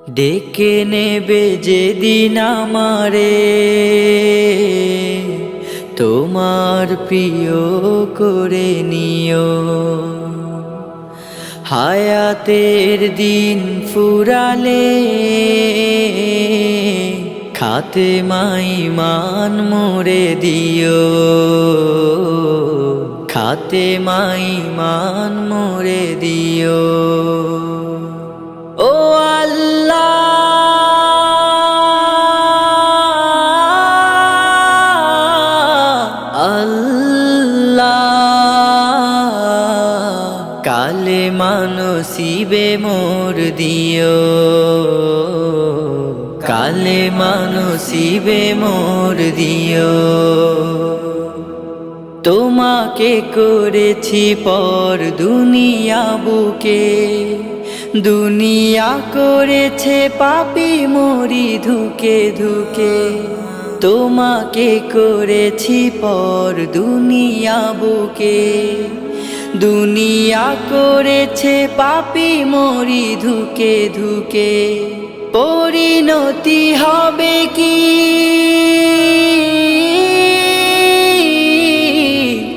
ডেকে নেবে যেদিন আমারে তোমার প্রিয় করে নিও। হায়াতের দিন ফুরালে খাতেমায় ঈমান মোরে দিও, খাতেমায় ঈমান মোরে দিও। ও আল্লাহ, কালেমা নসিবে মোর দিও, কালেমা নসিবে মোর দিও। তোমাকে করেছি পর দুনিয়া বুকে, দুনিয়া করেছে পাপী মরি ধুকে ধুকে। তোমাকে করেছি পর দুনিয়া বুকে, দুনিয়া করেছে পাপী মরি ধুকে ধুকে। পরিণতি হবে কি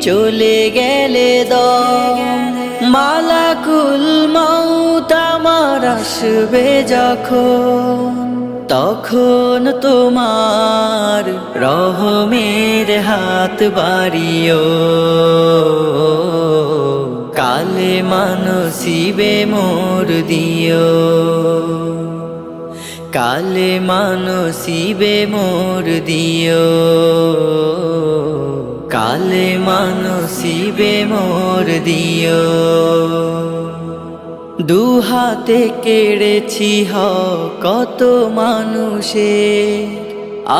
চলে গেলে দম, মালাকুল মউত আমার আসবে যখন, তখন তোমার রহমের হাত বাড়িও। কালেমা নসিবে মোর দিও, কালেমা নসিবে মোর দিও, কালেমা নসিবে মোর দিও। দুহাতে কেড়েছি কত মানুষের,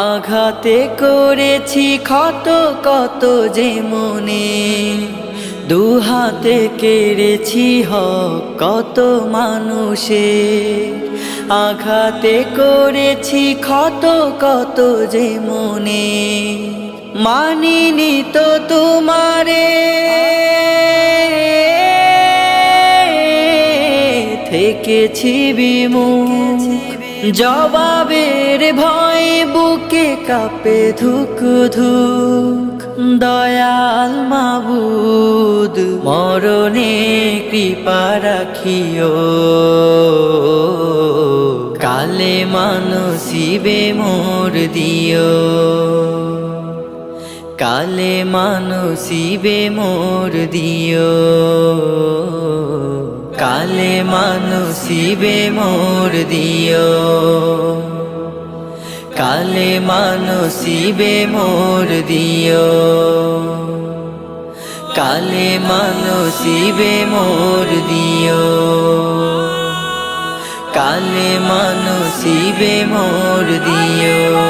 আঘাতে করেছি ক্ষত কত যে মনে। দুহাতে কেড়েছি কত মানুষের, আঘাতে করেছি ক্ষত কত যে মনে। মানিনি তো তোমারে, থেকেছি বিমুখ, জবাবের ভয় বুকে কাঁপে ধুক ধুক। দয়াল মাবুদ মরণে কৃপা রাখিও, কালেমা নসিবে মোর দিও, কালেমা নসিবে মোর দিও, কালেমা নসিবে মোর দিও, কালেমা নসিবে মোর দিও, কালেমা নসিবে মোর দিও, কালেমা নসিবে মোর দিও।